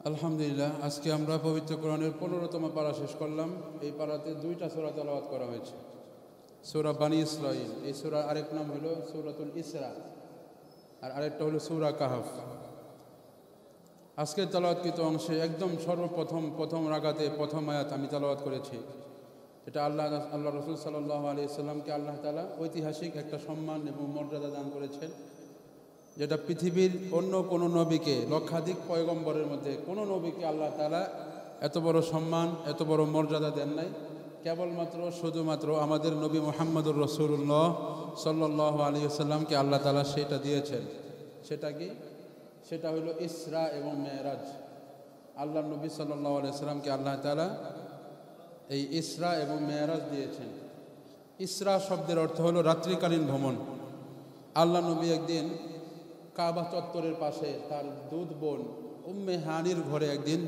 আলহামদুলিল্লাহ, আজকে আমরা পবিত্র কোরআনের 15তম পারা শেষ করলাম। এই পারাতে 2টা সূরা তেলাওয়াত করা হয়েছে। সূরা বানি ইসরাঈল, এই সূরার আরেক নাম হলো সূরাতুল ইসরা, আর আরেকটা হলো সূরা কাহাফ। আজকের তেলাওয়াতকৃত অংশে একদম প্রথম রাকাতে প্রথম আয়াত আমি তেলাওয়াত করেছি। এটা আল্লাহ রসুল সাল্লাল্লাহু আলাইহি ওয়াসাল্লামকে আল্লাহ তাআলা ঐতিহাসিক একটা সম্মান এবং মর্যাদা দান করেছেন, যেটা পৃথিবীর অন্য কোনো নবীকে, লক্ষাধিক পয়গম্বরের মধ্যে কোনো নবীকে আল্লাহ তাআলা এত বড় সম্মান, এত বড় মর্যাদা দেন নাই। কেবলমাত্র শুধুমাত্র আমাদের নবী মুহাম্মদুর রাসূলুল্লাহ সাল্লাল্লাহু আলাইহি ওয়াসাল্লামকে আল্লাহ তাআলা সেটা দিয়েছেন। সেটা কি? সেটা হলো ইসরা এবং মেরাজ। আল্লাহ নবী সাল্লাল্লাহু আলাইহি ওয়াসাল্লামকে আল্লাহ তাআলা এই ইসরা এবং মেরাজ দিয়েছেন। ইসরা শব্দের অর্থ হলো রাত্রিকালীন ভ্রমণ। আল্লাহ নবী একদিন কাবা চত্বরের পাশে তার দুধ বোন উম্মে হানির ঘরে একদিন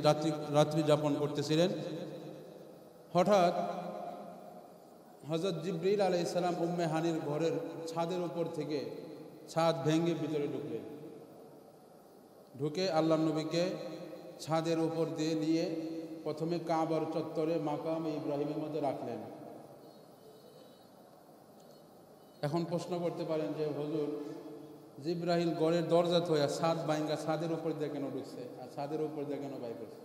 রাত্রি যাপন করতেছিলেন। হঠাৎ হযরত জিবরিল আলাইহিস সালাম উম্মে হানির ঘরের ছাদের উপর থেকে ছাদ ভেঙে ভিতরে ঢুকে আল্লাহ নবীকে ছাদের উপর দিয়ে নিয়ে প্রথমে কাবার চত্বরে মাকাম ইব্রাহিমের মধ্যে রাখলেন। এখন প্রশ্ন করতে পারেন যে হুজুর, জিবরাইল ঘরের দরজা থইয়া ছাদ ভাঙা ছাদের উপর দিয়ে কেন ঢুকছে আর ছাদের উপর দিয়ে কেন বাইর করছে?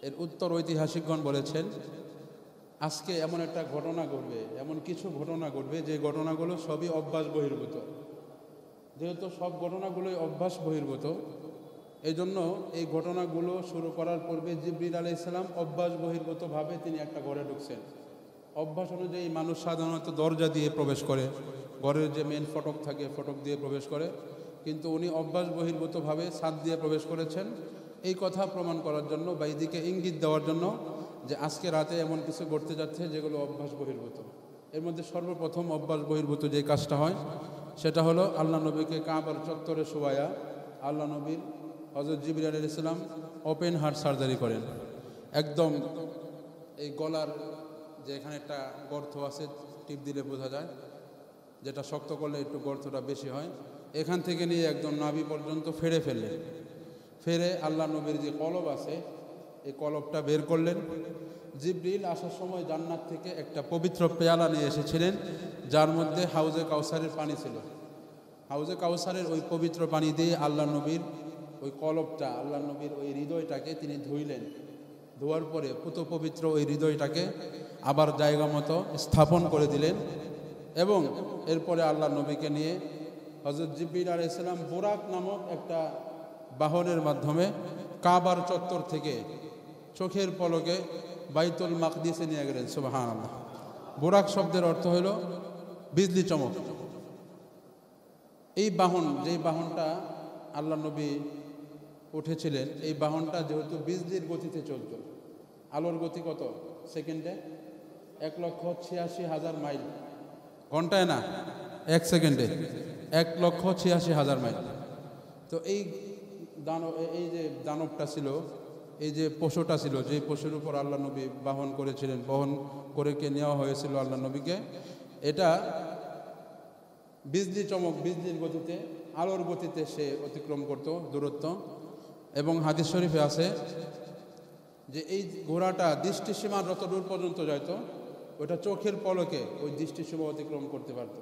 এর উত্তর ঐতিহাসিকগণ বলেছেন, আজকে এমন একটা ঘটনা ঘটবে, এমন কিছু ঘটনা ঘটবে যে ঘটনাগুলো সবই অভ্যাস বহির্ভূত। যেহেতু সব ঘটনাগুলোই অভ্যাস বহির্ভূত, এই জন্য এই ঘটনাগুলো শুরু করার পূর্বে জিবরিল আলাইহিস সালাম অভ্যাস বহির্ভূতভাবে তিনি একটা ঘরে ঢুকছেন। অভ্যাস অনুযায়ী মানুষ সাধারণত দরজা দিয়ে প্রবেশ করে, ঘরের যে মেন ফটক থাকে ফটক দিয়ে প্রবেশ করে, কিন্তু উনি অভ্যাস বহির্ভূতভাবে ছাদ দিয়ে প্রবেশ করেছেন। এই কথা প্রমাণ করার জন্য বা এদিকে ইঙ্গিত দেওয়ার জন্য যে আজকে রাতে এমন কিছু ঘটতে যাচ্ছে যেগুলো অভ্যাস বহির্ভূত। এর মধ্যে সর্বপ্রথম অভ্যাস বহির্ভূত যে কাজটা হয় সেটা হলো আল্লাহ নবীকে কাবার চত্বরে শোয়ায়া আল্লাহ নবীর হযরত জিবরিল আলাইহিস সালাম ওপেন হার্ট সার্জারি করেন। একদম এই গলার যে এখানে একটা গর্ত আছে, টিপ দিলে বোঝা যায়, যেটা শক্ত করলে একটু গর্তটা বেশি হয়, এখান থেকে নিয়ে একদম নাভি পর্যন্ত ফেরে আল্লাহ নবীর যে কলব আছে এই কলবটা বের করলেন। জিবরিল আসার সময় জান্নাত থেকে একটা পবিত্র পেয়ালা নিয়ে এসেছিলেন, যার মধ্যে হাউজে কাউসারের পানি ছিল। হাউজে কাউসারের ওই পবিত্র পানি দিয়ে আল্লাহ নবীর ওই কলবটা, আল্লাহ নবীর ওই হৃদয়টাকে তিনি ধুইলেন। ধোয়ার পরে পুত পবিত্র ওই হৃদয়টাকে আবার জায়গা মতো স্থাপন করে দিলেন এবং এরপরে আল্লাহ নবীকে নিয়ে হযরত জিবরিল আলাইহিস সালাম বুরাক নামক একটা বাহনের মাধ্যমে কাবার চত্বর থেকে চোখের পলকে বাইতুল মাকদিসে নিয়ে গেলেন। সুবহানাল্লাহ। বুরাক শব্দের অর্থ হলো বিজলি চমক। এই বাহন, যেই বাহনটা আল্লাহ নবী উঠেছিলেন, এই বাহনটা যেহেতু বিজলির গতিতে চলত, আলোর গতি কত সেকেন্ডে? 1,86,000 মাইল। ঘন্টায় না, 1 সেকেন্ডে 1,86,000 মাইল। তো এই যে দানবটা ছিল, এই যে পশুটা ছিল, যে পশুর উপর আল্লাহ নবী বহন করে নেওয়া হয়েছিল আল্লাহ নবীকে, এটা বিজলির গতিতে, আলোর গতিতে সে অতিক্রম করত দূরত্ব। এবং হাদিস শরীফে আছে যে এই ঘোড়াটা দৃষ্টিসীমা যত দূর পর্যন্ত যাইত, ওইটা চোখের পলকে ওই দৃষ্টিসীমা অতিক্রম করতে পারত।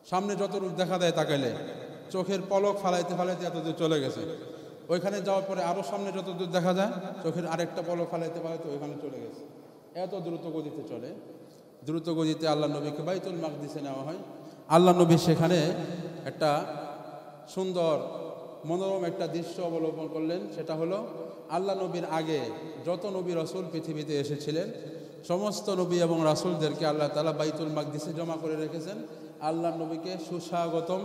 সামনে যত দূর দেখা দেয় তাকাইলে চোখের পলক ফালাইতে এত দূর চলে গেছে। ওইখানে যাওয়ার পরে আরও সামনে যত দূর দেখা যায় চোখের আরেকটা পলক ফালাইতে ওইখানে চলে গেছে। এত দ্রুত গতিতে চলে। দ্রুত গতিতে আল্লাহ নবীকে বাইতুল মাকদিসে নেওয়া হয়। আল্লাহ নবী সেখানে একটা সুন্দর মনোরম একটা দৃশ্য অবলোকন করলেন। সেটা হলো আল্লাহ নবীর আগে যত নবী রাসূল পৃথিবীতে এসেছিলেন, সমস্ত নবী এবং রাসূলদেরকে আল্লাহ তাআলা বাইতুল মাকদিসে জমা করে রেখেছেন আল্লাহ নবীকে সুস্বাগতম,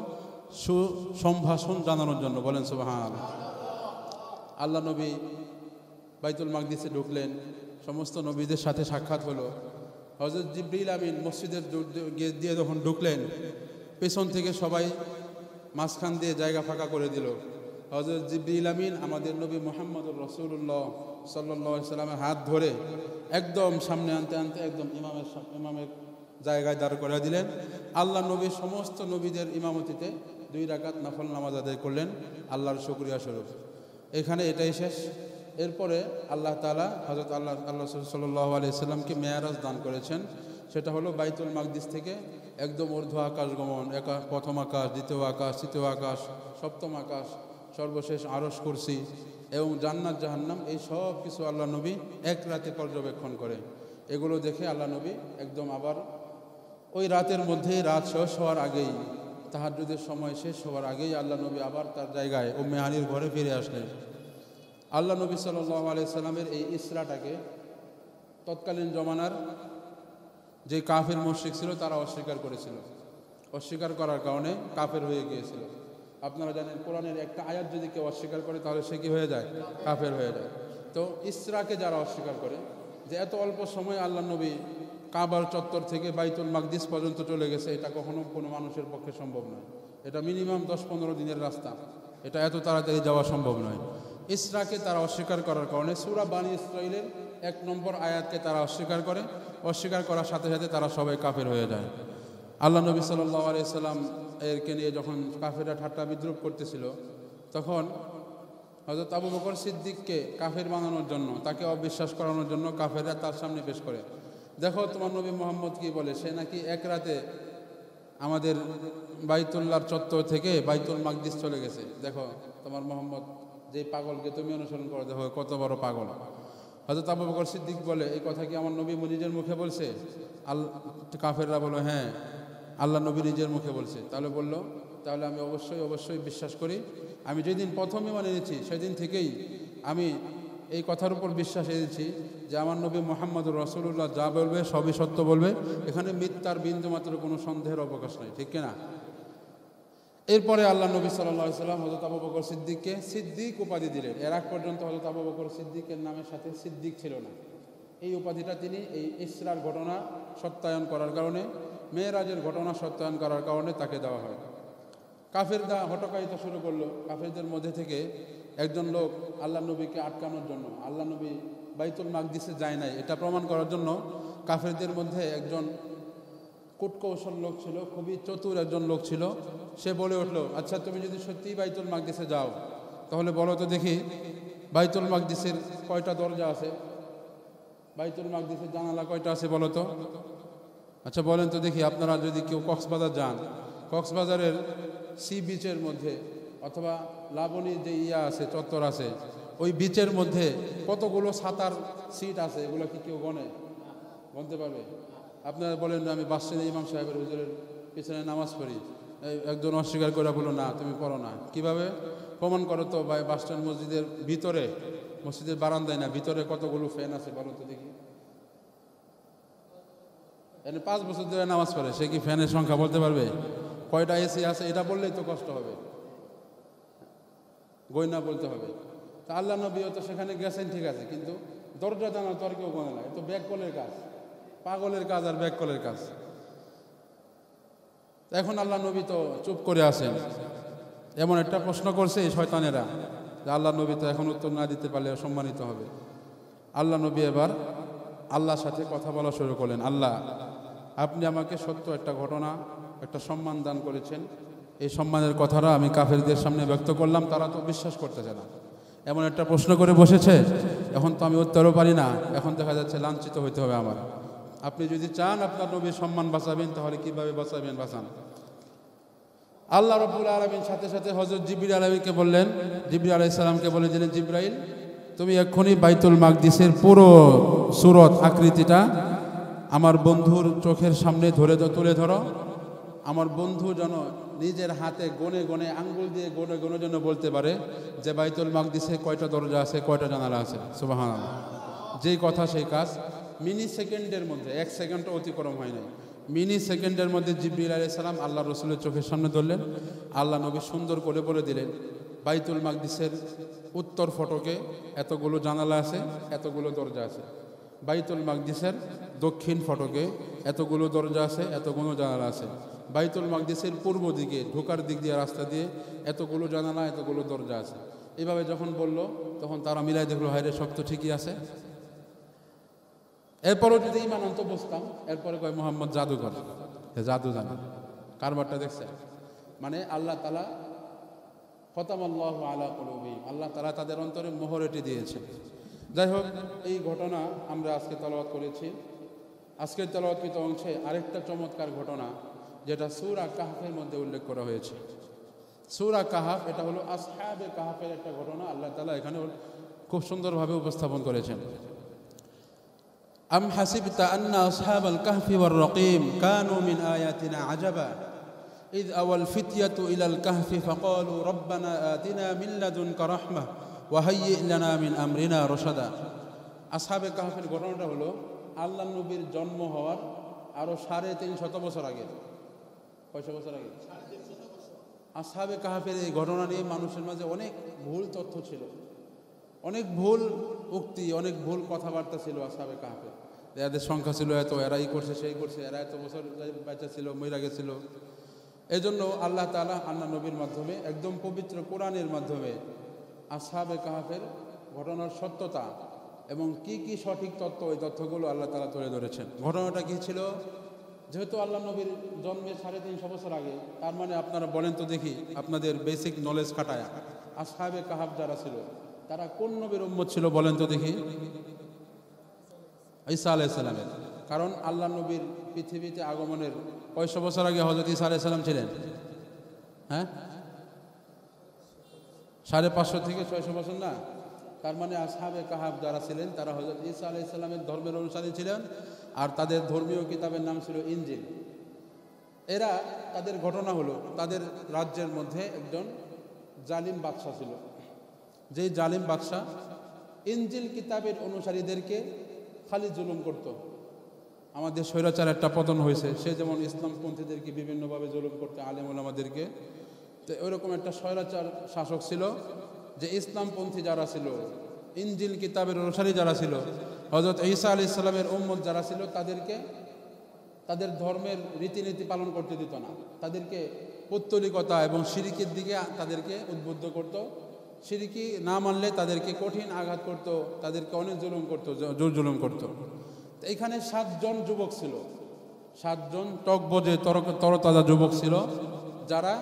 সুসম্ভাষণ জানানোর জন্য। বলেন সুবহানাল্লাহ। আল্লাহ নবী বাইতুল মাকদিসে ঢুকলেন, সমস্ত নবীদের সাথে সাক্ষাৎ হলো। হযরত জিবরিল আমিন মসজিদের দিয়ে যখন ঢুকলেন, পেছন থেকে সবাই মাঝখান দিয়ে জায়গা ফাঁকা করে দিল। হযরত জিবরিল আমিন আমাদের নবী মুহাম্মদুর রাসূলুল্লাহ সাল্লাল্লাহু আলাইহি সাল্লামের হাত ধরে একদম সামনে আনতে একদম ইমামের জায়গায় দাঁড় করে দিলেন। আল্লাহ নবী সমস্ত নবীদের ইমামতিতে 2 রাকাত নফল নামাজ আদায় করলেন আল্লাহর শুকরিয়া স্বরূপ। এখানে এটাই শেষ? এরপরে আল্লাহ তাআলা হযরত আল্লাহ সাল্লাল্লাহু আলাইহি সাল্লামকে মেরাজ দান করেছেন। সেটা হলো বাইতুল মাকদিস থেকে একদম ঊর্ধ্ব আকাশ গমন, প্রথম আকাশ, দ্বিতীয় আকাশ, তৃতীয় আকাশ, সপ্তম আকাশ, সর্বশেষ আরশ কুরসি এবং জান্নাত জাহান্নাম, এই সব কিছু আল্লাহ নবী এক রাতে পর্যবেক্ষণ করে। এগুলো দেখে আল্লাহ নবী একদম আবার ওই রাতের মধ্যেই, রাত শেষ হওয়ার আগেই, তাহাজ্জুদের সময় শেষ হওয়ার আগেই আল্লাহ নবী আবার তার জায়গায় উম্মে হানির ঘরে ফিরে আসলেন। আল্লাহ নবী সাল্লাল্লাহু আলাইহি সাল্লামের এই ইসরাটাকে তৎকালীন জমানার যে কাফের মুশরিক ছিল তারা অস্বীকার করেছিল। অস্বীকার করার কারণে কাফের হয়ে গিয়েছিল। আপনারা জানেন কোরআনের একটা আয়াত যদি কেউ অস্বীকার করে তাহলে সে কি হয়ে যায়? কাফের হয়ে যায়। তো ইসরাকে যারা অস্বীকার করে যে এত অল্প সময় আল্লাহ নবী কাবার চত্বর থেকে বাইতুল মাকদিস পর্যন্ত চলে গেছে, এটা কখনো কোনো মানুষের পক্ষে সম্ভব নয়। এটা মিনিমাম 10-15 দিনের রাস্তা, এটা এত তাড়াতাড়ি যাওয়া সম্ভব নয়। ইসরাকে তারা অস্বীকার করার কারণে সূরা বানী ইসরাঈলের 1 নম্বর আয়াতকে তারা অস্বীকার করে। অস্বীকার করার সাথে সাথে তারা সবাই কাফের হয়ে যায়। আল্লাহ নবী সাল্লাল্লাহু আলাইহি সাল্লাম এরকে নিয়ে যখন কাফেররা ঠাট্টা বিদ্রুপ করতেছিল, তখন হযরত আবু বকর সিদ্দিককে কাফের বানানোর জন্য, তাকে অবিশ্বাস করানোর জন্য কাফেররা তার সামনে পেশ করে, দেখো তোমার নবী মুহাম্মদ কি বলে, সে নাকি এক রাতে আমাদের বাইতুল্লাহর চত্বর থেকে বাইতুল মাকদিস চলে গেছে। দেখো তোমার মুহাম্মদ যে পাগলকে তুমি অনুসরণ করো, দেখো কত বড় পাগল। হযরত আবু বকর সিদ্দিক বলে, এই কথা কি আমার নবী নিজের মুখে বলছে? কাফেররা বলো, হ্যাঁ আল্লাহ নবী নিজের মুখে বলছে। তাহলে বলল, তাহলে আমি অবশ্যই বিশ্বাস করি। আমি যেদিন প্রথমে মানে নিয়েছি সেদিন থেকেই আমি এই কথার উপর বিশ্বাস এনেছি যে আমার নবী মুহাম্মদুর রাসূলুল্লাহ যা বলবে সবই সত্য বলবে। এখানে মিথ্যার বিন্দুমাত্র কোনো সন্দেহের অবকাশ নাই, ঠিক কিনা? এরপরে আল্লাহ নবী সাল্লাল্লাহু আলাইহি সাল্লাম হযরত আবু বকর সিদ্দিককে সিদ্দিক উপাধি দিলেন। এর আগ পর্যন্ত হযরত আবু বকর সিদ্দিকের নামের সাথে সিদ্দিক ছিল না। এই উপাধিটা তিনি এই ইসরার ঘটনা সত্যায়ন করার কারণে, মেরাজের ঘটনা সত্যায়ন করার কারণে তাকে দেওয়া হয়। কাফেররা হটকারিতা শুরু করলো। কাফেরদের মধ্যে থেকে একজন লোক আল্লাহ নবীকে আটকানোর জন্য, আল্লাহ নবী বাইতুল মাকদিসে যায় নাই এটা প্রমাণ করার জন্য, কাফেরদের মধ্যে একজন কূটকৌশল লোক ছিল, খুবই চতুর একজন লোক ছিল। সে বলে উঠলো, আচ্ছা তুমি যদি সত্যিই বাইতুল মাকদিসে যাও তাহলে বলো তো দেখি বাইতুল মাকদিসের কয়টা দরজা আছে, বাইতুল মাকদিসের জানালা কয়টা আছে বলো তো। আচ্ছা বলেন তো দেখি, আপনারা যদি কেউ কক্সবাজার যান, কক্সবাজারের সি বিচের মধ্যে অথবা লাবণীর যে আছে চত্বর আছে, ওই বিচের মধ্যে কতগুলো ছাতার সিট আছে, এগুলো কি কেউ গণতে পারবে? আপনারা বলেন আমি বাসস্ট্যান্ডে ইমাম সাহেবের হুজুরের পিছনে নামাজ পড়ি, একজন অস্বীকার করে বলো না তুমি পড়ো না। কিভাবে প্রমাণ করো তো? ভাই বাসস্ট্যান্ড মসজিদের ভিতরে, মসজিদের বারান্দায় না, ভিতরে কতগুলো ফ্যান আছে বলো তো দেখি। 5 বছর ধরে নামাজ পড়ে, সে কি ফ্যানের সংখ্যা বলতে পারবে? কয়টা এসি আছে এটা বললেই তো কষ্ট হবে, গয়না বলতে হবে। তা আল্লাহ নবীও তো সেখানে গেছেন, ঠিক আছে, কিন্তু দরজা জানা তো আর কেউ গণে না। এত ব্যাককলের কাজ, পাগলের কাজ আর ব্যাককলের কাজ। এখন আল্লাহ নবী তো চুপ করে আছেন। এমন একটা প্রশ্ন করছে এই শয়তানেরা যে আল্লাহ নবী তো এখন উত্তর না দিতে পারলে সম্মানিত হবে। আল্লাহ নবী এবার আল্লাহর সাথে কথা বলা শুরু করলেন, আল্লাহ আপনি আমাকে সত্য একটা ঘটনা, একটা সম্মান দান করেছেন, এই সম্মানের কথাটা আমি কাফেরদের সামনে ব্যক্ত করলাম, তারা তো বিশ্বাস করতেছে না। এমন একটা প্রশ্ন করে বসেছে, এখন তো আমি উত্তরও পারি না, এখন দেখা যাচ্ছে লাঞ্ছিত হইতে হবে আমার। আপনি যদি চান আপনার নবীর সম্মান বাঁচাবেন, তাহলে কিভাবে বাঁচাবেন? বাঁচান। আল্লাহ রাব্বুল আলামিন সাথে সাথে হযরত জিবরিল আলাইহিকে বললেন, জিবরিল আলাইহিস সালামকে বলে দিলেন, জিবরাইল তুমি এক্ষুনি বাইতুল মাকদিসের পুরো সূরত আকৃতিটা আমার বন্ধুর চোখের সামনে তুলে ধরো। আমার বন্ধু যেন নিজের হাতে গনে গনে, আঙ্গুল দিয়ে গনে গনে যেন বলতে পারে যে বাইতুল মাকদিসে কয়টা দরজা আছে, কয়টা জানালা আছে। সুবহানাল্লাহ। যেই কথা সেই কাজ। মিনি সেকেন্ডের মধ্যে, 1 সেকেন্ডও অতিক্রম হয় নাই, মিনি সেকেন্ডের মধ্যে জিবরিল আলাইহিস সালাম আল্লাহ রসুলের চোখের সামনে ধরলেন। আল্লাহ নবী সুন্দর করে বলে দিলেন, বাইতুল মাকদিসের উত্তর ফটকে এতগুলো জানালা আছে, এতগুলো দরজা আছে। বাইতুল মাকদিসের দক্ষিণ ফটকে এতগুলো দরজা আছে, এতগুলো জানালা আছে। বাইতুল মাকদিসের পূর্ব দিকে ঢোকার দিক দিয়ে রাস্তা দিয়ে এতগুলো জানালা, এতগুলো দরজা আছে। এইভাবে যখন বলল তখন তারা মিলাই দেখলো, হায়রে সব তো ঠিকই আছে। এরপরও যদি ইমান অন্ত বুঝতাম, এরপরে কয় মুহাম্মদ জাদুঘর, জাদু জানা কারবারটা দেখছে। মানে আল্লাহ তাআলা খতামাল্লাহু আলা কুলুবিহিম, আল্লাহ তাআলা তাদের অন্তরে মোহর এঁটে দিয়েছেন। যাই হোক, এই ঘটনা আমরা আজকে তেলাওয়াত করেছি। আজকের তেলাওয়াতকৃত অংশে আরেকটা চমৎকার ঘটনা যেটা সূরা কাহফের মধ্যে উল্লেখ করা হয়েছে। সূরা কাহফ এটা হলো আসহাবে কাহফের একটা ঘটনা, আল্লাহ তাআলা এখানে খুব সুন্দরভাবে উপস্থাপন করেছেন। আম হাসিবতা আন্না আসহাবাল কাহফি ওয়ার রাকিম কানু মিন আয়াতিনা আজাবা ইয আওয়াল ফিতয়াতু ইলাল কাহফি ফাকালু রব্বানা আতিনা মিন লাদুনকা রাহমাহ ওয়া হাইয়্ লানা মিন আমরিনা রশাদা। আসহাবে কাহফের ঘটনাটা হলো আল্লাহ নবীর জন্ম হওয়ার আরো 350 বছর আগে। কয়শো বছর আগে? আসহাবে কাহফের এই ঘটনা নিয়ে মানুষের মাঝে অনেক ভুল তথ্য ছিল, অনেক ভুল উক্তি, অনেক ভুল কথাবার্তা ছিল। আসহাবে কাহফের এদের সংখ্যা ছিল এত, এরাই করছে সেই করছে, এরা এত বছর বাচ্চা ছিল, মইরা গেছিল। এই জন্য আল্লাহ তাআলা আল্লাহ নবীর মাধ্যমে একদম পবিত্র কোরআনের মাধ্যমে আসহাবে কাহফের ঘটনার সত্যতা এবং কি কি সঠিক তথ্য, ওই তথ্যগুলো আল্লাহ তাআলা তুলে ধরেছেন। ঘটনাটা কি ছিল? যেহেতু আল্লাহ নবীর জন্মের 350 বছর আগে, তার মানে আপনারা বলেন তো দেখি, আপনাদের বেসিক নলেজ খাটায়া, আসহাবে কাহফ যারা ছিল তারা কোন নবীর উম্মত ছিল বলেন তো দেখি? ঈসা আলাইহিস সালামের। কারণ আল্লাহ নবীর পৃথিবীতে আগমনের কয়শো বছর আগে হযরত ঈসা আলাইহিস সালাম ছিলেন? হ্যাঁ, 550 থেকে 600 বছর না? তার মানে আসহাবে কাহফ যারা ছিলেন তারা হযরত ঈসা আলাইহিস সালামের ধর্মের অনুসারী ছিলেন, আর তাদের ধর্মীয় কিতাবের নাম ছিল ইনজিল। এরা, তাদের ঘটনা হলো, তাদের রাজ্যের মধ্যে একজন জালিম বাদশা ছিল, যেই জালিম বাদশা ইনজিল কিতাবের অনুসারীদেরকে খালি জুলুম করত। আমাদের স্বৈরাচার একটা পতন হয়েছে, সে যেমন ইসলামপন্থীদেরকে বিভিন্নভাবে জুলুম করতে, আলেম ওলামাদেরকে, তো ওইরকম একটা স্বৈরাচার শাসক ছিল যে ইসলামপন্থী যারা ছিল, ইনজিল কিতাবের অনুসারী যারা ছিল, হযরত ঈসা আলাইহিস সালামের উম্মত যারা ছিল, তাদেরকে তাদের ধর্মের রীতিনীতি পালন করতে দিত না। তাদেরকে পৌত্তলিকতা এবং শিরিকের দিকে তাদেরকে উদ্বুদ্ধ করত। শিরিকি না মানলে তাদেরকে কঠিন আঘাত করত, তাদেরকে অনেক জুলুম করত, জোর জুলুম করত। তো এখানে 7 জন যুবক ছিল, 7 জন টকবজে তরতাজা যুবক ছিল, যারা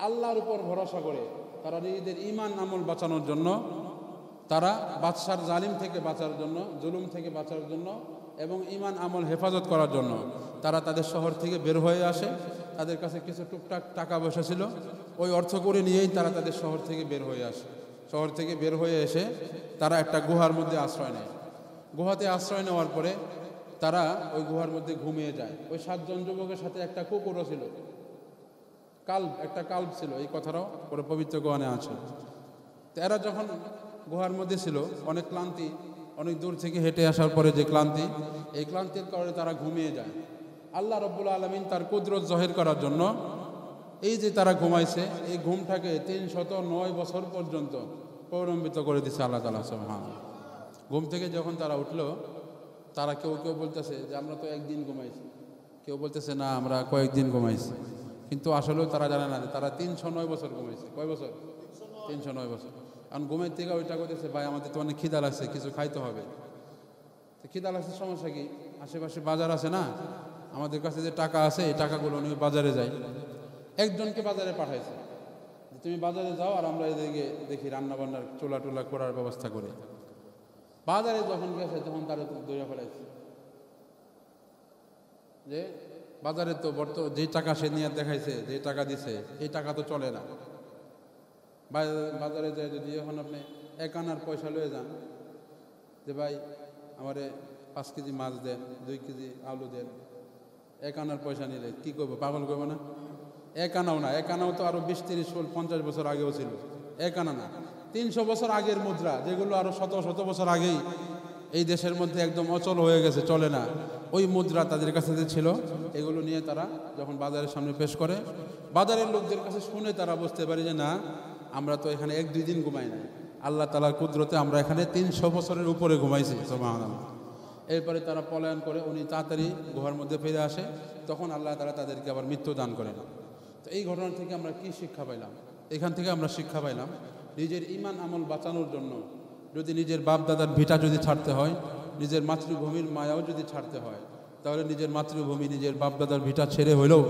আল্লাহর উপর ভরসা করে, তারা নিজেদের ঈমান আমল বাঁচানোর জন্য, তারা বাদশার জালিম থেকে বাঁচার জন্য, জুলুম থেকে বাঁচার জন্য এবং ঈমান আমল হেফাজত করার জন্য তারা তাদের শহর থেকে বের হয়ে আসে। তাদের কাছে কিছু টুকটাক টাকা পয়সা ছিল, ওই অর্থ করে নিয়েই তারা তাদের শহর থেকে বের হয়ে আসে। শহর থেকে বের হয়ে এসে তারা একটা গুহার মধ্যে আশ্রয় নেয়। গুহাতে আশ্রয় নেওয়ার পরে তারা ওই গুহার মধ্যে ঘুমিয়ে যায়। ওই 7 জন যুবকের সাথে একটা কুকুরও ছিল, একটা কাল্ব ছিল, এই কথাটাও পুরো পবিত্র কোরআনে আছে। তো এরা যখন গুহার মধ্যে ছিল, অনেক ক্লান্তি, অনেক দূর থেকে হেঁটে আসার পরে যে ক্লান্তি, এই ক্লান্তির কারণে তারা ঘুমিয়ে যায়। আল্লাহ রাব্বুল আলামিন তার কুদরত জহির করার জন্য এই যে তারা ঘুমাইছে, এই ঘুমটাকে 309 বছর পর্যন্ত প্রলম্বিত করে দিছে আল্লাহ তাআলা সুবহানাহু। ঘুম থেকে যখন তারা উঠলো, তারা কেউ কেউ বলতেছে যে আমরা তো একদিন ঘুমাইছি, কেউ বলতেছে না আমরা কয়েকদিন ঘুমাইছি, কিন্তু আসলেও তারা জানে না যে তারা 309 বছর ঘুমাইছে। কয় বছর? 309 বছর। কারণ ঘুমের থেকে ওইটা করতেছে, ভাই আমাদের তো অনেক খিদা লাগছে, কিছু খাইতে হবে। তো খিদা লাগছে, সমস্যা কি? আশেপাশে বাজার আছে না, আমাদের কাছে যে টাকা আছে এই টাকাগুলো নিয়ে বাজারে যাই। একজনকে বাজারে পাঠাইছে, তুমি বাজারে যাও আর আমরা এদিকে দেখি রান্না বান্নার চুলা টুলা করার ব্যবস্থা করি। বাজারে যখন গেছে তখন তারা দৌড়ে ফেলাইছে যে বাজারে তো যে টাকা সে নিয়ে দেখাইছে, যে টাকা দিছে, এই টাকা তো চলে না। বাজারে যায় যদি এখন আপনি 1 আনার পয়সা লয়ে যান যে ভাই আমারে 5 কেজি মাছ দেন, 2 কেজি আলু দেন, 1 আনার পয়সা নিলে কি করবো? পাগল করবো না? 1 আনাও না, 1 আনাও তো আরো 20, 30, 50 বছর আগেও ছিল। 1 আনা না, 300 বছর আগের মুদ্রা, যেগুলো আরো শত বছর আগেই এই দেশের মধ্যে একদম অচল হয়ে গেছে, চলে না, ওই মুদ্রা তাদের কাছে যে ছিল, এগুলো নিয়ে তারা যখন বাজারের সামনে পেশ করে, বাজারের লোকদের কাছে শুনে তারা বুঝতে পারে যে না, আমরা তো এখানে 1-2 দিন ঘুমাই না, আল্লাহ তাআলার কুদরতে আমরা এখানে 300 বছরের উপরে ঘুমাইছি। সুবহানাল্লাহ। এরপরে তারা পলায়ন করে, উনি তাড়াতাড়ি গুহার মধ্যে ফিরে আসে, তখন আল্লাহ তাআলা তাদেরকে আবার মৃত্যু দান করেন। তো এই ঘটনা থেকে আমরা কি শিক্ষা পাইলাম? এখান থেকে আমরা শিক্ষা পাইলাম, নিজের ঈমান আমল বাঁচানোর জন্য যদি নিজের বাপ দাদার ভিটা যদি ছাড়তে হয়, নিজের মাতৃভূমির মায়াও যদি ছাড়তে হয়, তাহলে নিজের মাতৃভূমি, নিজের বাপদাদার ভিটা ছেড়ে হলেও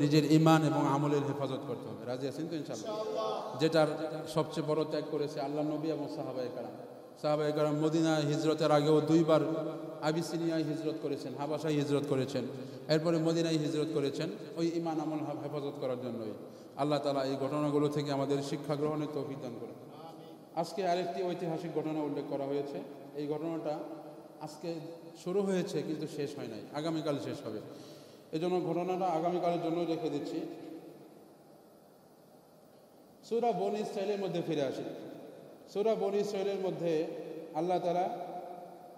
নিজের ইমান এবং আমলের হেফাজত করতে হবে। রাজি আছেন তো ইনশাআল্লাহ? যেটার সবচেয়ে বড় ত্যাগ করেছে আল্লাহ নবী এবং সাহাবায়ে কেরাম। সাহাবায়ে কেরাম মদিনায় হিজরতের আগেও 2 বার আবিসিনিয়ায় হিজরত করেছেন, হাবাসায় হিজরত করেছেন, এরপরে মদিনায় হিজরত করেছেন ওই ইমান আমল হেফাজত করার জন্যই। আল্লাহ তাআলা এই ঘটনাগুলো থেকে আমাদের শিক্ষা গ্রহণের তৌফিক দান করেন। আজকে আরেকটি ঐতিহাসিক ঘটনা উল্লেখ করা হয়েছে। এই ঘটনাটা আজকে শুরু হয়েছে কিন্তু শেষ হয় নাই, আগামীকাল শেষ হবে। এজন্য ঘটনাটা আগামীকালের জন্য রেখে দিচ্ছি। সূরা বনী ইসরাঈলের মধ্যে ফিরে আসি। সূরা বনী ইসরাঈলের মধ্যে আল্লাহ তাআলা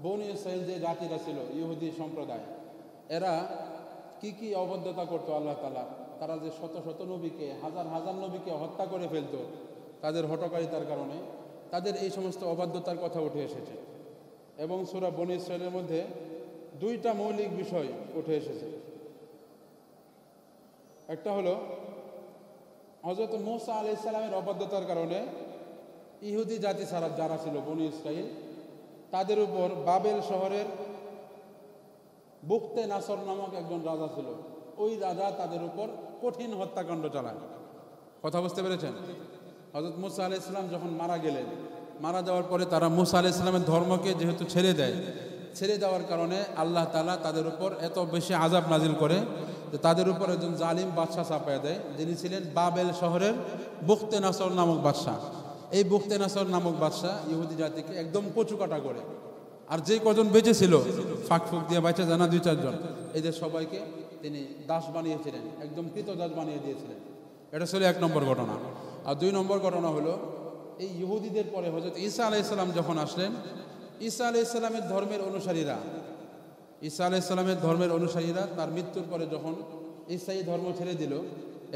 বনী ইসরাঈল যে জাতিরা ছিল ইহুদি সম্প্রদায়, এরা কি কি অবাধ্যতা করতো আল্লাহ তাআলা, তারা যে শত শত নবীকে, হাজার হাজার নবীকে হত্যা করে ফেলতো তাদের হঠকারিতার কারণে, তাদের এই সমস্ত অবাধ্যতার কথা উঠে এসেছে। এবং সূরা বনী ইসরাঈলের মধ্যে 2টা মৌলিক বিষয় উঠে এসেছে। একটা হলো হযরত মূসা আলাইহিস সালামের অবাধ্যতার কারণে ইহুদি জাতি ছাড়া যারা ছিল বনী ইসরাঈল, তাদের উপর বাবেল শহরের বুকতে নাসর নামক একজন রাজা ছিল। ওই রাজা তাদের উপর কঠিন হত্যাকাণ্ড চালায়। কথা বুঝতে পেরেছেন? হযরত মূসা আলাইহিস সালাম যখন মারা গেলেন, মারা যাওয়ার পরে তারা মূসা আলাইহিস সালামের ধর্মকে যেহেতু ছেড়ে দেয়, ছেড়ে দেওয়ার কারণে আল্লাহ তাআলা তাদের উপর এত বেশি আযাব নাজিল করে যে তাদের উপর একজন জালিম বাদশা চাপায় দেয়, যিনি ছিলেন বাবেল শহরের বুকতে নাসর নামক বাদশা। এই বুকতে নাসর নামক বাদশা ইহুদি জাতিকে একদম কচুকাটা করে, আর যে কজন বেঁচে ছিল ফাঁক ফুক দিয়ে বেঁচে জানা 2-4 জন, এদের সবাইকে তিনি দাস বানিয়েছিলেন, একদম কৃতদাস বানিয়ে দিয়েছিলেন। এটা ছিল 1 নম্বর ঘটনা। আর 2 নম্বর ঘটনা হলো এই ইহুদিদের পরে হযরত ঈসা আলাইহিস সালাম যখন আসলেন, ঈসা আলাইহিস সালামের ধর্মের অনুসারীরা, ঈসা আলাইহিস সালামের ধর্মের অনুসারীরা তার মৃত্যুর পরে যখন ঈসাই ধর্ম ছেড়ে দিল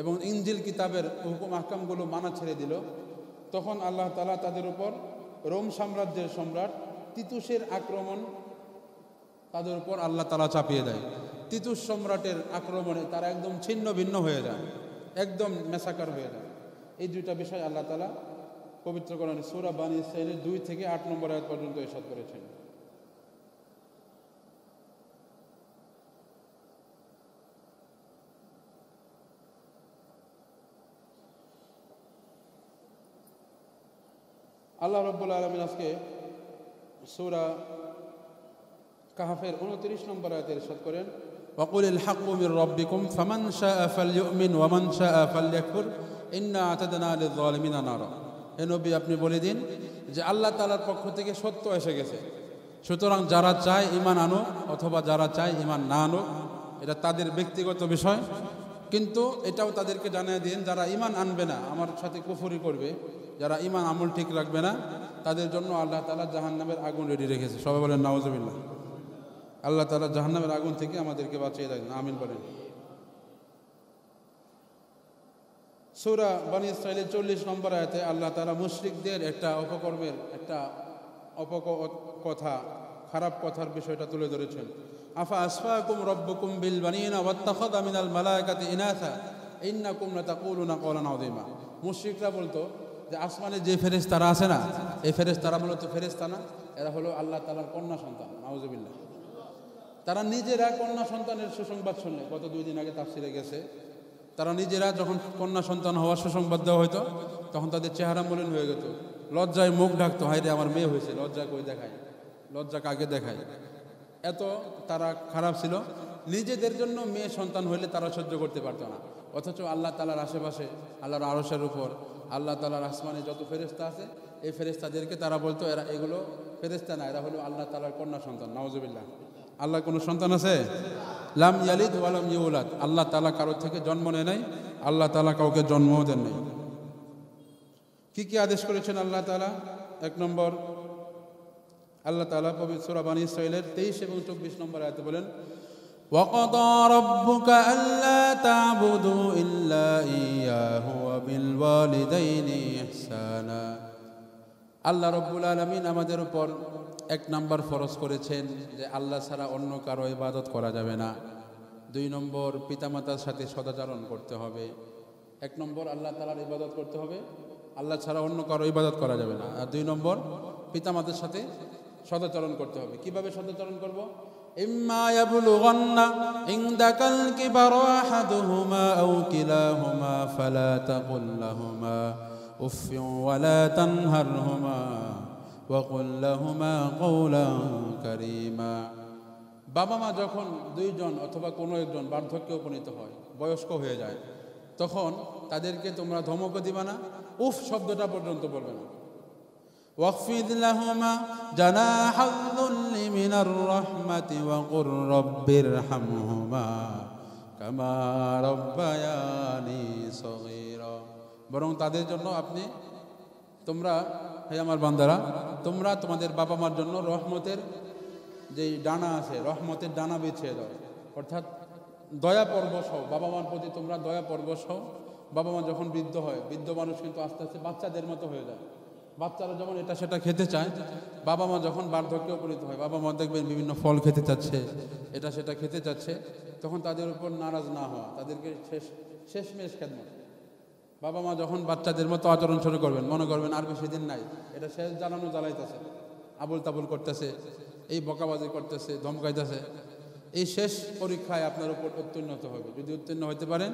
এবং ইনজিল কিতাবের হুকুম আহকামগুলো মানা ছেড়ে দিল, তখন আল্লাহ তাআলা তাদের উপর রোম সাম্রাজ্যের সম্রাট তিতুসের আক্রমণ তাদের উপর আল্লাহ তাআলা চাপিয়ে দেয়। তিতুস সম্রাটের আক্রমণে তারা একদম ছিন্ন ভিন্ন হয়ে যায়, একদম মেসাকার হয়ে যায়। এই 2টা বিষয় আল্লাহ তাআলা পবিত্র কোরআনে সূরা বনী ইসরাঈলের 2 থেকে 8 নম্বর আয়াত পর্যন্ত ইরশাদ করেছেন। আল্লাহ রাব্বুল আলামিন আজকে সূরা কাহফের 29 নম্বর আয়াতে ইরশাদ করেন, ওয়াকুলিল হাক্কু মির রাব্বিকুম ফামান শাআ ফালইউমিন ওয়া মান শাআ ফালইয়াকফুর ইন্না আ'তাদনা লিয-যালিমিনা নারা। হে নবী, আপনি বলে দিন যে আল্লাহ তাআলার পক্ষ থেকে সত্য এসে গেছে, সুতরাং যারা চায় ঈমান আনুক অথবা যারা চায় ঈমান না আনুক, এটা তাদের ব্যক্তিগত বিষয়। কিন্তু এটাও তাদেরকে জানিয়ে দিন যারা ঈমান আনবে না, আমার সাথে কুফরি করবে, যারা ঈমান আমল ঠিক রাখবে না, তাদের জন্য আল্লাহ তাআলা জাহান্নামের আগুন রেডি রেখেছে। সবাই বলেন নাউজুবিল্লাহ। আল্লাহ তাআলা জাহান্নামের আগুন থেকে আমাদেরকে বাঁচিয়ে দেন, আমিন বলেন। সূরা বনী ইসরাঈলের 40 নম্বর আয়াতে আল্লাহ তাআলা মুশরিকদের একটা অপকর্মের একটা কথা, খারাপ কথার বিষয়টা তুলে ধরেছেন। আফা আসফাকুম রব্বুকুম বিল বানিনা ওয়াত্তাখাযা মিনাল মালায়েকাতি ইনাসা ইন্নাকুম লাতাকুলুনা কওলান আযীমা। মুশরিকরা বলতো যে আসমানে যে ফেরেশতারা আছে না, এই ফেরেশতারা মূলত ফেরেশতা না, এরা হলো আল্লাহ তাআলার কন্যা সন্তান। নাউজুবিল্লাহ। তারা নিজেরা কন্যা সন্তানের সুসংবাদ শুনলে, গত 2 দিন আগে তাফসিরে গেছে, তারা নিজেরা যখন কন্যা সন্তান হওয়ার সুসংবাদ দেওয়া হতো তখন তাদের চেহারা মলিন হয়ে যেত, লজ্জায় মুখ ঢাকতো, হায় রে আমার মেয়ে হয়েছে, লজ্জা কই দেখায়, লজ্জা কাকে দেখায়। এত তারা খারাপ ছিল। নিজেদের জন্য মেয়ে সন্তান হইলে তারা সহ্য করতে পারতো না, অথচ আল্লাহ তাআলার আশেপাশে, আল্লাহর আরশের উপর, আল্লাহ তাআলার আসমানে যত ফেরেশতা আছে, এই ফেরেশতাদেরকে তারা বলতো এরা এগুলো ফেরেশতা না, এরা হলো আল্লাহ তাআলার কন্যা সন্তান। নাউজুবিল্লাহ। আল্লাহ কোনো সন্তান আছে? লাম ইয়ালিদ ওয়া লাম ইউলাদ। আল্লাহ তাআলা কারোর থেকে জন্ম নেয় নাই, আল্লাহ তাআলা কাউকে জন্মও দেন নাই। কি কি আদেশ করেছেন আল্লাহ তাআলা? 1 নম্বর, আল্লাহ তাআলা পবিত্র সূরা বনী ইসরাঈলের 23 এবং 24 নম্বর আয়াতে বলেন, ওয়াকাদা রাব্বুকা আল্লা তা'বুদু ইল্লা ইয়্যাহু ওয়া বিল ওয়ালিদাইনি ইহসানা। আল্লাহ রাব্বুল আলামিন আমাদের উপর 1 নম্বর ফরজ করেছেন যে আল্লাহ ছাড়া অন্য কারো ইবাদত করা যাবে না। 2 নম্বর, পিতামাতার সাথে সদাচরণ করতে হবে। 1 নম্বর, আল্লাহ তাআলার ইবাদত করতে হবে, আল্লাহ ছাড়া অন্য কারো ইবাদত করা যাবে না। আর 2 নম্বর, পিতামাতার সাথে সদাচরণ করতে হবে। কিভাবে সদাচরণ করব? ইম্মা ইয়াবলুগান্না ইনদাকাল কিবারা আহাদুহুমা আও কিলাহুমা ফালা তাকুল লাহুমা উফফিন ওয়ালা তানহারহুমা ওয়া কুল লাহুমা কওলান কারীমা। বাবা মা যখন দুইজন অথবা কোনো একজন বার্ধক্যে উপনীত হয়, বয়স্ক হয়ে যায়, তখন তাদেরকে তোমরা ধমকও দিবা না, উফ শব্দটা পর্যন্ত বলবে না। ওয়াকফিদ লাহুমা জানাহাল যুল্লি মিনার রাহমাতি ওয়া কুর রাব্বিরহামহুমা কামা রাব্বায়ানি সগীরা। বরং তাদের জন্য তোমরা হে আমার বান্দারা, তোমরা তোমাদের বাবা মার জন্য রহমতের যেই ডানা আছে, রহমতের ডানা বিছিয়ে দাও, অর্থাৎ দয়া পরবশ হও, বাবা মার প্রতি তোমরা দয়া পরবশ হও। বাবা মা যখন বৃদ্ধ হয়, বৃদ্ধ মানুষ কিন্তু আস্তে আস্তে বাচ্চাদের মতো হয়ে যায়। বাচ্চারা যখন এটা সেটা খেতে চায়, বাবা মা যখন বার্ধক্যে উপনীত হয়, বাবা মা দেখবেন বিভিন্ন ফল খেতে চাচ্ছে, এটা সেটা খেতে চাচ্ছে, তখন তাদের উপর নারাজ না হওয়া, তাদেরকে শেষমেশ খেদমত। বাবা মা যখন বাচ্চাদের মতো আচরণ শুরু করবেন, মনে করবেন আর বেশি দিন নাই, এটা শেষ জ্বালাইতেছে, আবুল তাবুল করতেছে, এই বকাবাজি করতেছে, ধমকাইতেছে, এই শেষ পরীক্ষায় আপনার উপর উত্তীর্ণ হতে হবে। যদি উত্তীর্ণ হতে পারেন,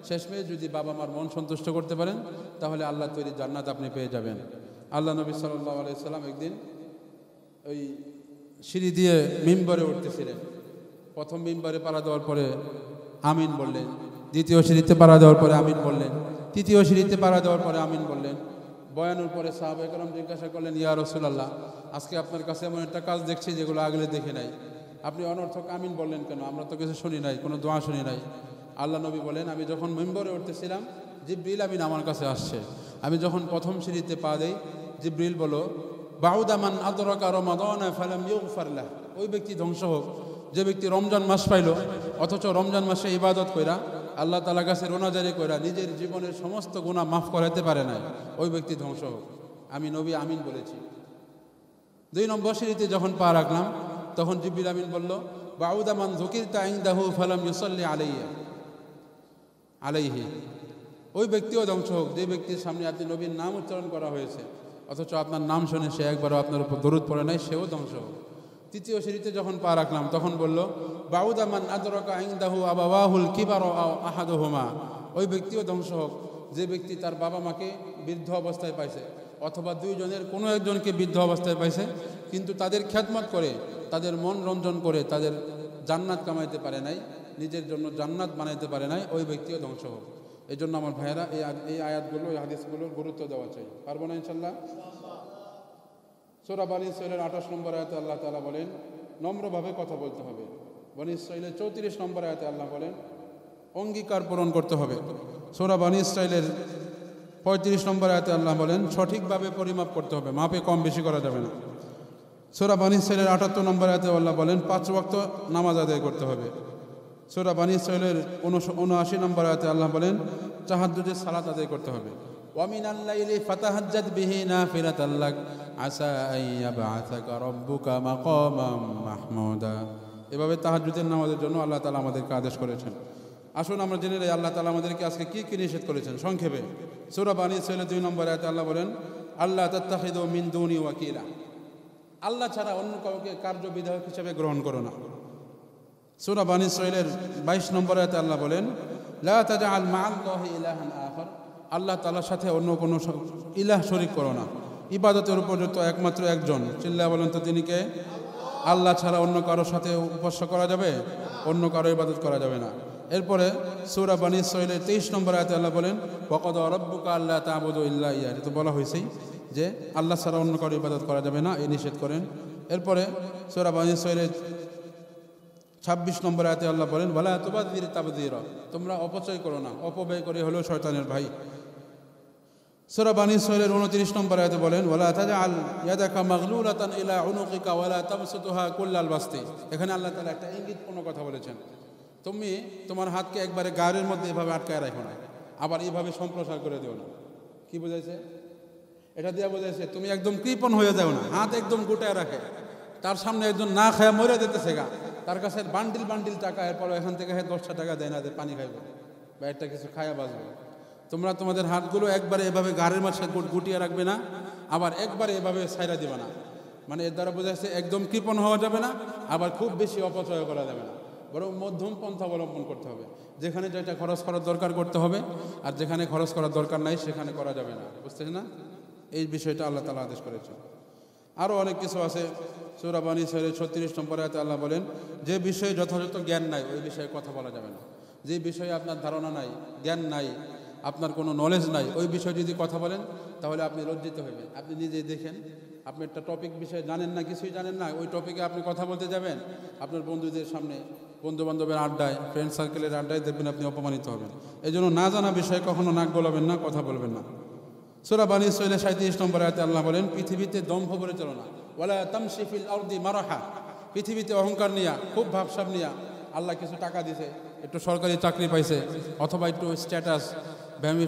শেষমেশ যদি বাবা মার মন সন্তুষ্ট করতে পারেন, তাহলে আল্লাহ তৈরি জান্নাত আপনি পেয়ে যাবেন। আল্লাহ নবী সাল্লাল্লাহু আলাইহি সাল্লাম একদিন ওই সিঁড়ি দিয়ে মিম্বরে উঠতেছিলেন। প্রথম মিম্বরে পাড়া দেওয়ার পরে আমিন বললেন, দ্বিতীয় সিঁড়িতে পাড়া দেওয়ার পরে আমিন বললেন, তৃতীয় সিঁড়িতে পাড়া দেওয়ার পরে আমিন বললেন। বয়ানের পরে সাহাবায়ে কেরাম জিজ্ঞাসা করলেন, ইয়া রাসূলুল্লাহ, আজকে আপনার কাছে এমন একটা কাজ দেখছি যেগুলো আগলে দেখে নাই, আপনি অনর্থক আমিন বললেন কেন? আমরা তো কিছু শুনি নাই, কোনো দোয়া শুনি নাই। আল্লাহ নবী বলেন, আমি যখন মিম্বরে উঠতেছিলাম, জিবরিল আমিন আমার কাছে আসছে। আমি যখন প্রথম সিঁড়িতে পা দেই, জিবরিল বলো, বাউদা মান আদরাকা রমাদানা ফালাম ইউগফার লাহ। ওই ব্যক্তি ধ্বংস হোক যে ব্যক্তি রমজান মাস পাইল, অথচ রমজান মাসে ইবাদত কইরা, আল্লাহ তাআলার কাছে রোনাজারি কইরা নিজের জীবনের সমস্ত গুনাহ মাফ করাতে পারে নাই, ওই ব্যক্তি ধ্বংস হোক। আমি নবী আমিন বলেছি। 2 নম্বর সিঁড়িতে যখন পা রাখলাম, তখন জিবরিল আমিন বলল, বাউদা মান যুকিরতা ইনদাহু ফালাম ইউসাল্লি আলাইহি। ওই ব্যক্তিও ধ্বংস হোক যে ব্যক্তির সামনে আপনি নবীর নাম উচ্চারণ করা হয়েছে, অথচ আপনার নাম শুনে সে একবারও আপনার উপর দরুদ পড়ে নাই, সেও ধ্বংস হোক। 3য় সিঁড়িতে যখন পা রাখলাম, তখন বলল, বাউদা মান আদরাকা ইনদাহু আবাওয়াহুল কিবারু আও আহাদুহুমা। ওই ব্যক্তিও ধ্বংস হোক যে ব্যক্তি তার বাবা মাকে বৃদ্ধ অবস্থায় পাইছে, অথবা 2 জনের কোনো একজনকে বৃদ্ধ অবস্থায় পাইছে, কিন্তু তাদের খেদমত করে, তাদের মন রঞ্জন করে, তাদের জান্নাত কামাইতে পারে নাই, নিজের জন্য জান্নাত বানাইতে পারে নাই, ওই ব্যক্তিও ধ্বংস হোক। এই জন্য আমার ভাইয়েরা এই আয়াতগুলো, এই হাদিসগুলোর গুরুত্ব দেওয়া চাই। পারবো না ইনশাল্লাহ? সূরা বনী ইসরাঈলের 28 নম্বর আয়াতে আল্লাহ তাআলা বলেন, নম্রভাবে কথা বলতে হবে। বনী ইসরাঈলের 34 নম্বর আয়াতে আল্লাহ বলেন, অঙ্গীকার পূরণ করতে হবে। সূরা বনী ইসরাঈলের 35 নম্বর আয়াতে আল্লাহ বলেন, সঠিকভাবে পরিমাপ করতে হবে, মাপে কম বেশি করা যাবে না। সূরা বনী ইসরাঈলের 78 নম্বর আয়াতে আল্লাহ বলেন, 5 ওয়াক্ত নামাজ আদায় করতে হবে। সূরা বনী ইসরাঈলের 79 নম্বর আয়াতে আল্লাহ বলেন, তাহাজ্জুদের সালাত আদায় করতে হবে। ওয়া মিনাল লাইলি ফাতাহাজ্জাদ বিহি নাফিলাতাল লাক আসা আন ইয়াবআসাকা রাব্বুকা মাকামান মাহমুদা। এভাবে তাহাজ্জুদের নামাজের জন্য আল্লাহ তাআলা আমাদেরকে আদেশ করেছেন। আসুন আমরা জেনে নেই আল্লাহ তাআলা আমাদেরকে আজকে কি কি নিষেধ করেছেন সংক্ষেপে। সূরা বনী ইসরাঈলের 2 নম্বর আয়াতে আল্লাহ বলেন, আল্লাহ তাত্তাখিযু মিন দুনি ওয়াকিলা। আল্লাহ ছাড়া অন্য কাউকে কার্যবিধায়ক হিসেবে গ্রহণ করো না। সূরা বনী ইসরাঈলের 22 নম্বর আয়াতে আল্লাহ বলেন, লা তাজআল মা'আল্লাহি ইলাহান আখার। আল্লাহ তাআলার সাথে অন্য কোনো ইলাহ শরীক করো না। ইবাদতের উপযুক্ত একমাত্র একজন, চিল্লায়া বলেন তো তিনি কে? আল্লাহ ছাড়া অন্য কারোর সাথে উপাস্য করা যাবে? অন্য কারো ইবাদত করা যাবে না। এরপরে সূরা বনী ইসরাঈলের 23 নম্বর আয়াতে আল্লাহ বলেন, ওয়াকাদা রাব্বুকা আল্লা তা'বুদু ইল্লা ইয়্যাহু। এটা তো বলা হয়েছেই যে আল্লাহ ছাড়া অন্য কারো ইবাদত করা যাবে না, এই নিষেধ করেন। এরপরে সূরা বনী ইসরাঈলের 26 নম্বর আয়াতে আল্লাহ বলেন, ওয়ালা তুবাযির তাবযীরা। তোমরা অপচয় করো না, অপব্যয় করে হলো শয়তানের ভাই। সূরা বনী ইসরাঈলের 29 নম্বর আয়াতে বলেন, ওয়ালা তাজআল ইয়াদাকা মাগলুলাতান ইলা উনুকিকা ওয়ালা তাবসুতুহা কুল্লাল বাসতি। এখানে আল্লাহ তাআলা একটা ইঙ্গিতপূর্ণ কথা বলেছেন, তুমি তোমার হাতকে একবারে গায়ের মধ্যে এভাবে আটকায় রাখো না, আবার এইভাবে সম্প্রসার করে দিও না। কি বুঝাইছে? এটা দিয়ে বুঝাইছে তুমি একদম কৃপণ হয়ে যাও না, হাত একদম গোটায় রাখে। তার সামনে একজন না খায়া মরে যেতেছে গা, তার কাছে বান্ডিল বান্ডিল টাকা, এরপর এখান থেকে 10টা টাকা দেয় না, পানি খাইবে বা একটা কিছু খায়া বাঁচবে। তোমরা তোমাদের হাতগুলো একবারে এভাবে গাড়ির মাঝে গুটিয়ে রাখবে না, আবার একবারে এভাবে ছাইরা দিবে না। মানে এর দ্বারা বোঝা যাচ্ছে একদম কৃপণ হওয়া যাবে না, আবার খুব বেশি অপচয় করা যাবে না, বরং মধ্যম পন্থা অবলম্বন করতে হবে। যেখানে যেটা খরচ করার দরকার করতে হবে, আর যেখানে খরচ করার দরকার নাই সেখানে করা যাবে না। বুঝতেছেন না? এই বিষয়টা আল্লাহ তাআলা আদেশ করেছেন। আরও অনেক কিছু আছে। সূরা বনী ইসরাঈলের 36 নম্বর আয়াতে আল্লাহ বলেন, যে বিষয়ে যথাযথ জ্ঞান নাই ওই বিষয়ে কথা বলা যাবে না। যে বিষয়ে আপনার ধারণা নাই, জ্ঞান নাই, আপনার কোনো নলেজ নাই, ওই বিষয়ে যদি কথা বলেন তাহলে আপনি লজ্জিত হবেন। আপনি নিজেই দেখেন, আপনি একটা টপিক বিষয়ে জানেন না, কিছুই জানেন না, ওই টপিকে আপনি কথা বলতে যাবেন, আপনার বন্ধুদের সামনে, বন্ধু বান্ধবের আড্ডায়, ফ্রেন্ড সার্কেলের আড্ডায় দেখবেন আপনি অপমানিত হবেন। এই জন্য না জানা বিষয়ে কখনো নাক গলাবেন না, কথা বলবেন না। সূরা বনী ইসরাঈলের 37 নম্বর আয়াতে আল্লাহ বলেন, পৃথিবীতে দম্ভ করে চলো না, ওয়ালা তামশি ফিল আরদি মারাহা। পৃথিবীতে অহংকার নিয়া, খুব ভাবসাব নিয়া, আল্লাহ কিছু টাকা দিছে, একটু সরকারি চাকরি পাইছে, অথবা একটু স্ট্যাটাস,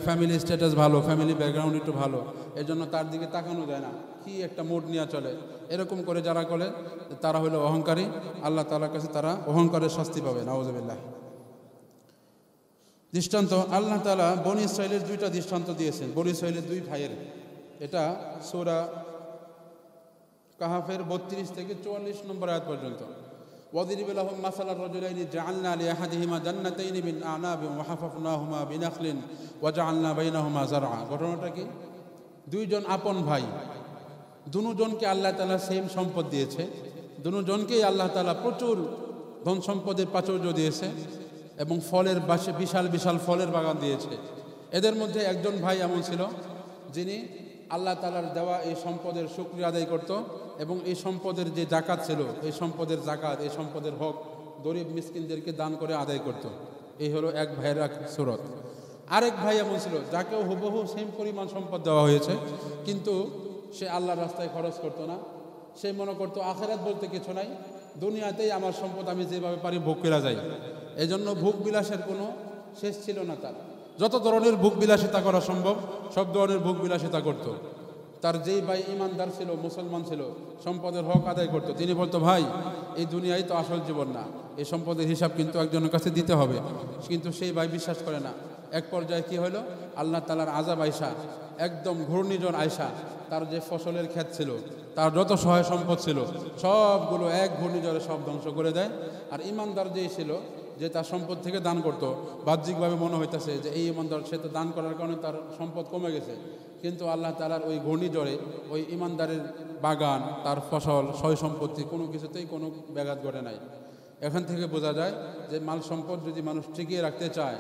ফ্যামিলি স্ট্যাটাস ভালো, ফ্যামিলি ব্যাকগ্রাউন্ড একটু ভালো, এই জন্য তার দিকে তাকানো যায় না, কি একটা মোড নিয়ে চলে। এরকম করে যারা করে তারা হলো অহংকারী। আল্লাহ তাআলার কাছে তারা অহংকারের শাস্তি পাবে, নাউযুবিল্লাহ। দৃষ্টান্ত আল্লাহ তাআলা বনী ইসরাঈলের 2টা দৃষ্টান্ত দিয়েছেন, বনী ইসরাঈলের 2 ভাইয়ের। এটা সূরা কাহাফের 32 থেকে 44 নম্বর আয়াত পর্যন্ত। ওয়াদরিব লাহুম মাসালার রাজুলাইনি জাআলনা লিআহাদিহিমা জান্নাতাইনি মিন আ'নাবিন ওয়া হাফাফনাহুমা বিনাখলিন ওয়া জাআলনা বাইনাহুমা যারআ। ঘটনাটা কি? 2 জন আপন ভাই, দুজনকে আল্লাহ তাআলা সেম সম্পদ দিয়েছে, দুজনকেই আল্লাহ তাআলা প্রচুর ধন সম্পদের প্রাচুর্য দিয়েছে এবং ফলের বাসে বিশাল বিশাল ফলের বাগান দিয়েছে। এদের মধ্যে একজন ভাই এমন ছিল যিনি আল্লাহ তাআলার দেওয়া এই সম্পদের শুকরিয়া আদায় করত এবং এই সম্পদের যে জাকাত ছিল, এই সম্পদের জাকাত, এই সম্পদের হক গরীব মিসকিনদেরকে দান করে আদায় করত। এই হলো এক ভাইয়ের এক সুরত। আরেক ভাই এমন ছিল যাকেও হুবহু সেম পরিমাণ সম্পদ দেওয়া হয়েছে, কিন্তু সে আল্লাহর রাস্তায় খরচ করতো না। সে মনে করতো আখিরাত বলতে কিছু নাই, দুনিয়াতেই আমার সম্পদ আমি যেভাবে পারি ভোগ করা যায়। এই জন্য ভোগ বিলাসের কোনো শেষ ছিল না তার। যত ধরনের ভোগ বিলাসিতা করা সম্ভব সব ধরনের ভোগ বিলাসিতা করত। তার যেই ভাই ইমানদার ছিল, মুসলমান ছিল, সম্পদের হক আদায় করত, তিনি বলতো, ভাই এই দুনিয়ায় তো আসল জীবন না, এই সম্পদের হিসাব কিন্তু একজনের কাছে দিতে হবে। কিন্তু সেই ভাই বিশ্বাস করে না। এক পর্যায়ে কি হলো, আল্লাহ তাআলার আযাব আইসা, একদম ঘূর্ণিঝড় আইসা তার যে ফসলের ক্ষেত ছিল, তার যত সহায় সম্পদ ছিল সবগুলো এক ঘূর্ণিঝড়ে সব ধ্বংস করে দেয়। আর ইমানদার যেই ছিল, যে তার সম্পদ থেকে দান করত, বাহ্যিকভাবে মনে হইতেছে যে এই ইমানদার, সে তো দান করার কারণে তার সম্পদ কমে গেছে, কিন্তু আল্লাহ তাআলার ওই ঘূর্ণিঝড়ে ওই ইমানদারের বাগান, তার ফসল, সয় সম্পত্তি কোনো কিছুতেই কোনো ব্যাঘাত ঘটে নাই। এখান থেকে বোঝা যায় যে মাল সম্পদ যদি মানুষ টিকিয়ে রাখতে চায়,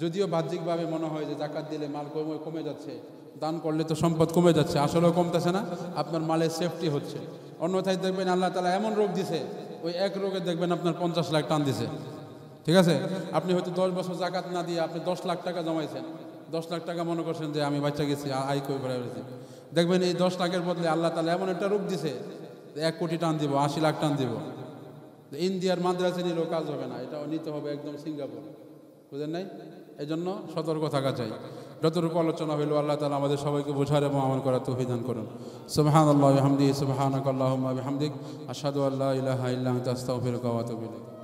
যদিও বাহ্যিকভাবে মনে হয় যে জাকাত দিলে মাল কমে যাচ্ছে, দান করলে তো সম্পদ কমে যাচ্ছে, আসলেও কমতেছে না, আপনার মালের সেফটি হচ্ছে। অন্যথায় দেখবেন আল্লাহ তাআলা এমন রোগ দিছে, ওই এক রোগে দেখবেন আপনার 50 লাখ টান দিছে। ঠিক আছে, আপনি হয়তো 10 বছর জাকাত না দিয়ে আপনি 10 লাখ টাকা জমাইছেন, 10 লাখ টাকা মনে করছেন যে আমি বাচ্চা গেছি, আয় করে বেড়াইছি, দেখবেন এই 10 লাখের বদলে আল্লাহ তাআলা এমন একটা রূপ দিছে 1 কোটি টান দিব, 80 লাখ টান দিব। ইন্ডিয়ার মাদ্রাসা নিলেও কাজ হবে না, এটা নিতে হবে একদম সিঙ্গাপুর। বুঝেন নাই? এই জন্য সতর্ক থাকা চাই। যতটুকু আলোচনা হইল আল্লাহ তাআলা আমাদের সবাইকে বোঝার এবং আমল করার তৌফিক দান করুন। সুবহানাল্লাহি ওয়া বিহামদিহি, সুবহানাকাল্লাহুম্মা ওয়া বিহামদিক, আশহাদু আল্লা ইলাহা ইল্লা আনতা, আস্তাগফিরুকা ওয়া আতুবু ইলাইক।